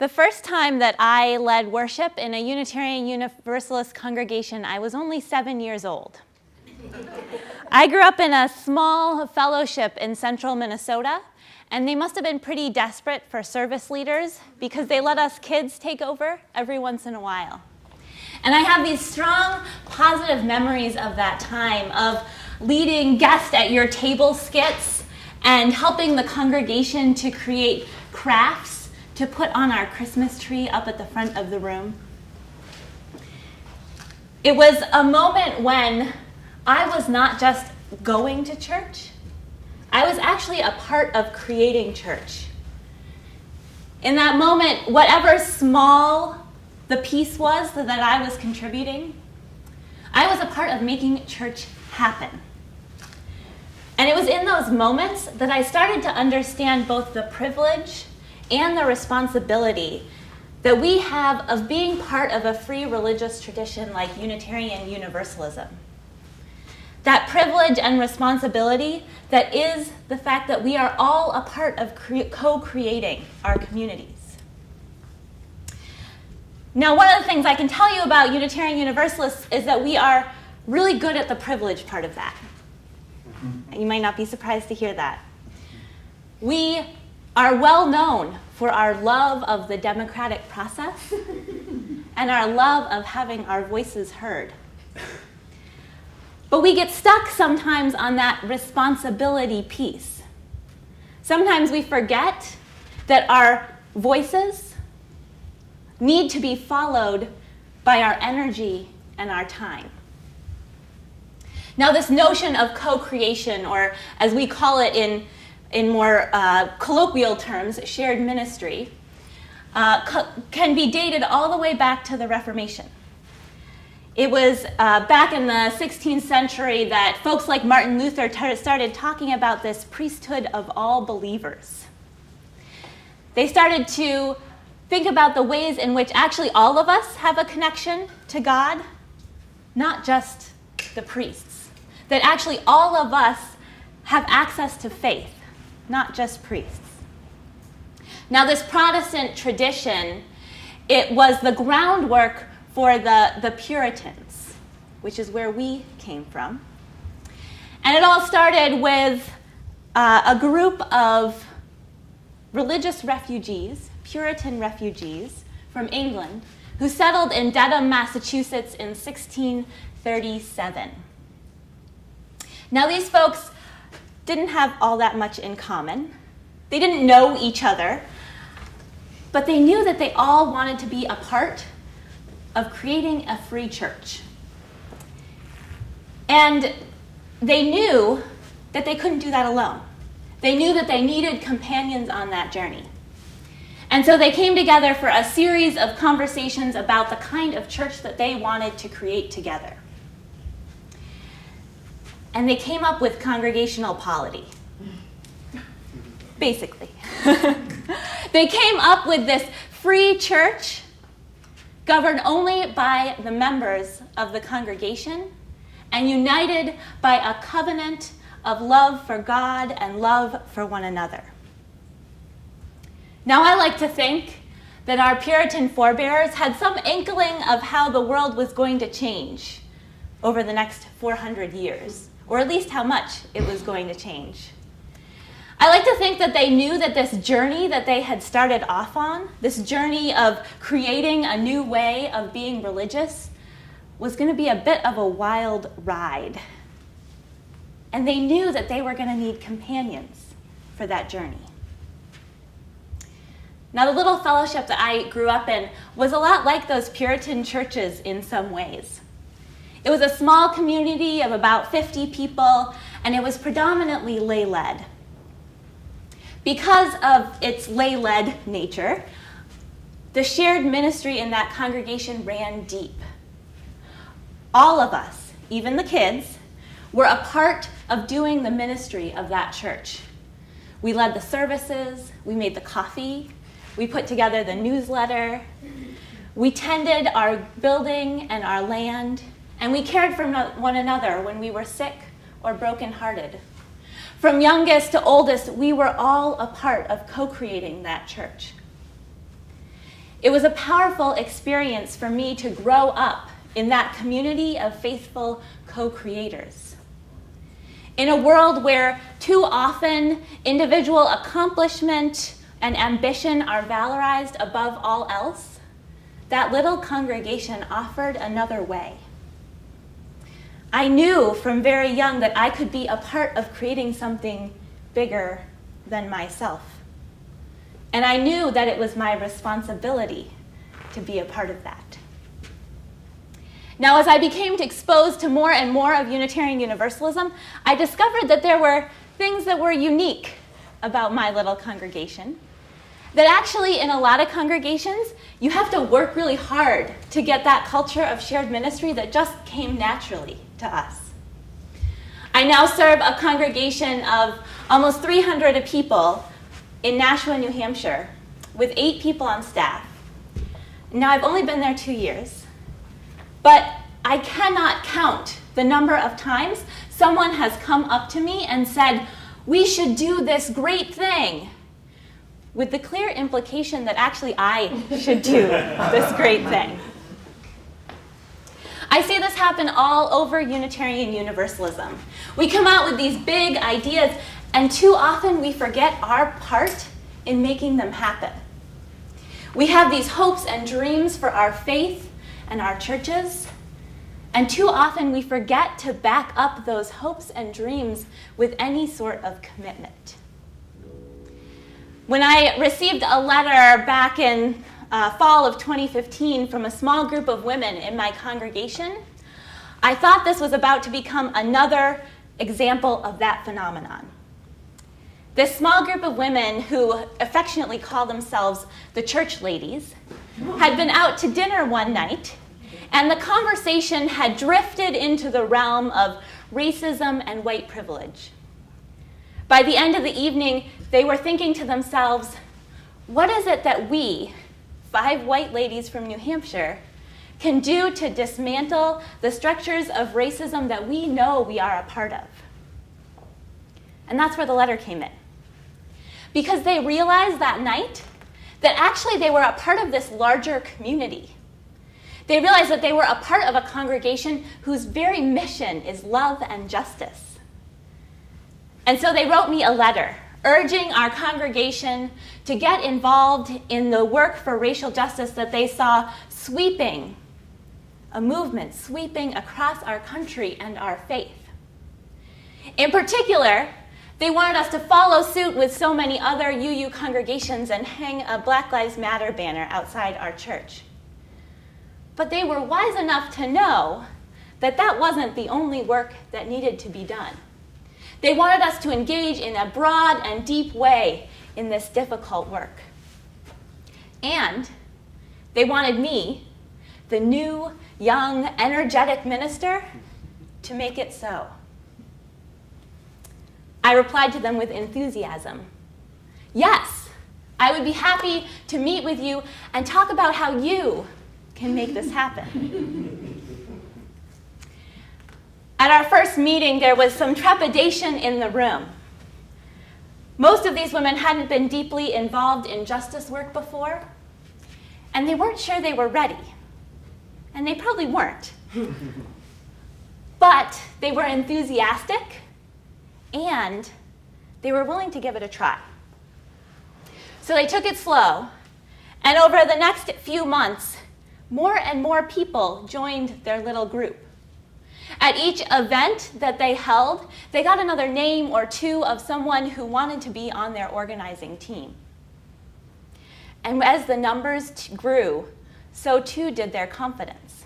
The first time that I led worship in a Unitarian Universalist congregation, I was only 7 years old. I grew up in a small fellowship in central Minnesota, and they must have been pretty desperate for service leaders because they let us kids take over every once in a while. And I have these strong, positive memories of that time, of leading guest at your table skits and helping the congregation to create crafts to put on our Christmas tree up at the front of the room. It was a moment when I was not just going to church, I was actually a part of creating church. In that moment, whatever small the piece was that I was contributing, I was a part of making church happen. And it was in those moments that I started to understand both the privilege and the responsibility that we have of being part of a free religious tradition like Unitarian Universalism. That privilege and responsibility that is the fact that we are all a part of co-creating our communities. Now, one of the things I can tell you about Unitarian Universalists is that we are really good at the privilege part of that. You might not be surprised to hear that. We are well known for our love of the democratic process and our love of having our voices heard. But we get stuck sometimes on that responsibility piece. Sometimes we forget that our voices need to be followed by our energy and our time. Now, this notion of co-creation, or as we call it in more colloquial terms, shared ministry, can be dated all the way back to the Reformation. It was back in the 16th century that folks like Martin Luther started talking about this priesthood of all believers. They started to think about the ways in which actually all of us have a connection to God, not just the priests. That actually all of us have access to faith, not just priests. Now, this Protestant tradition, it was the groundwork for the Puritans, which is where we came from. And it all started with a group of religious refugees, Puritan refugees from England, who settled in Dedham, Massachusetts in 1637. Now, these folks didn't have all that much in common. They didn't know each other, but they knew that they all wanted to be a part of creating a free church. And they knew that they couldn't do that alone. They knew that they needed companions on that journey. And so they came together for a series of conversations about the kind of church that they wanted to create together. And they came up with congregational polity, basically. They came up with this free church governed only by the members of the congregation and united by a covenant of love for God and love for one another. Now, I like to think that our Puritan forebears had some inkling of how the world was going to change over the next 400 years. Or at least how much it was going to change. I like to think that they knew that this journey that they had started off on, this journey of creating a new way of being religious, was going to be a bit of a wild ride. And they knew that they were going to need companions for that journey. Now, the little fellowship that I grew up in was a lot like those Puritan churches in some ways. It was a small community of about 50 people, and it was predominantly lay-led. Because of its lay-led nature, the shared ministry in that congregation ran deep. All of us, even the kids, were a part of doing the ministry of that church. We led the services, we made the coffee, we put together the newsletter, we tended our building and our land, and we cared for one another when we were sick or brokenhearted. From youngest to oldest, we were all a part of co-creating that church. It was a powerful experience for me to grow up in that community of faithful co-creators. In a world where too often individual accomplishment and ambition are valorized above all else, that little congregation offered another way. I knew from very young that I could be a part of creating something bigger than myself. And I knew that it was my responsibility to be a part of that. Now, as I became exposed to more and more of Unitarian Universalism, I discovered that there were things that were unique about my little congregation. That actually, in a lot of congregations, you have to work really hard to get that culture of shared ministry that just came naturally to us. I now serve a congregation of almost 300 people in Nashua, New Hampshire, with 8 people on staff. Now, I've only been there 2 years, but I cannot count the number of times someone has come up to me and said, "We should do this great thing," with the clear implication that actually I should do this great thing. I see this happen all over Unitarian Universalism. We come out with these big ideas, and too often we forget our part in making them happen. We have these hopes and dreams for our faith and our churches, and too often we forget to back up those hopes and dreams with any sort of commitment. When I received a letter back in fall of 2015 from a small group of women in my congregation, I thought this was about to become another example of that phenomenon. This small group of women, who affectionately call themselves the church ladies, had been out to dinner one night, and the conversation had drifted into the realm of racism and white privilege. By the end of the evening, they were thinking to themselves, what is it that we, 5 white ladies from New Hampshire, can do to dismantle the structures of racism that we know we are a part of? And that's where the letter came in. Because they realized that night that actually they were a part of this larger community. They realized that they were a part of a congregation whose very mission is love and justice. And so they wrote me a letter urging our congregation to get involved in the work for racial justice that they saw sweeping, a movement sweeping across our country and our faith. In particular, they wanted us to follow suit with so many other UU congregations and hang a Black Lives Matter banner outside our church. But they were wise enough to know that that wasn't the only work that needed to be done. They wanted us to engage in a broad and deep way in this difficult work. And they wanted me, the new, young, energetic minister, to make it so. I replied to them with enthusiasm. Yes, I would be happy to meet with you and talk about how you can make this happen. At our first meeting, there was some trepidation in the room. Most of these women hadn't been deeply involved in justice work before, and they weren't sure they were ready. And they probably weren't. But they were enthusiastic, and they were willing to give it a try. So they took it slow, and over the next few months, more and more people joined their little group. At each event that they held, they got another name or two of someone who wanted to be on their organizing team. And as the numbers grew, so too did their confidence.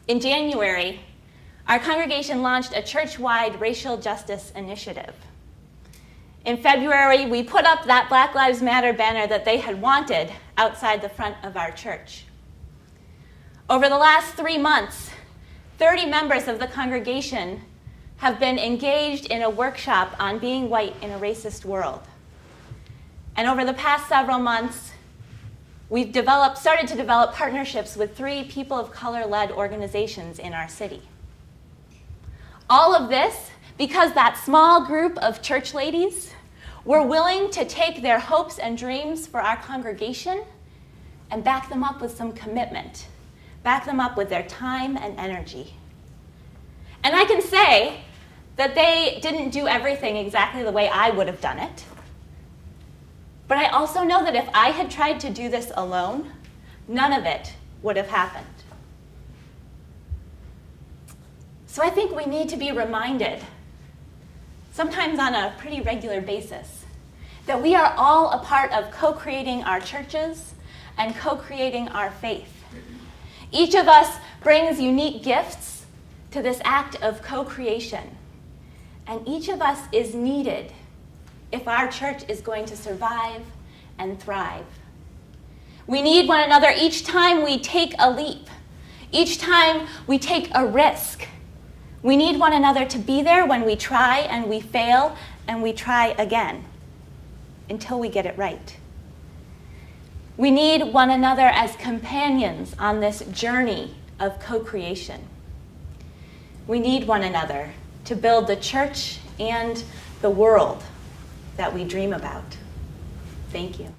In January, our congregation launched a church-wide racial justice initiative. In February, we put up that Black Lives Matter banner that they had wanted outside the front of our church. Over the last 3 months, 30 members of the congregation have been engaged in a workshop on being white in a racist world. And over the past several months, we've started to develop partnerships with 3 people of color-led organizations in our city. All of this because that small group of church ladies were willing to take their hopes and dreams for our congregation and back them up with some commitment. Back them up with their time and energy. And I can say that they didn't do everything exactly the way I would have done it. But I also know that if I had tried to do this alone, none of it would have happened. So I think we need to be reminded, sometimes on a pretty regular basis, that we are all a part of co-creating our churches and co-creating our faith. Each of us brings unique gifts to this act of co-creation, and each of us is needed if our church is going to survive and thrive. We need one another each time we take a leap, each time we take a risk. We need one another to be there when we try and we fail and we try again until we get it right. We need one another as companions on this journey of co-creation. We need one another to build the church and the world that we dream about. Thank you.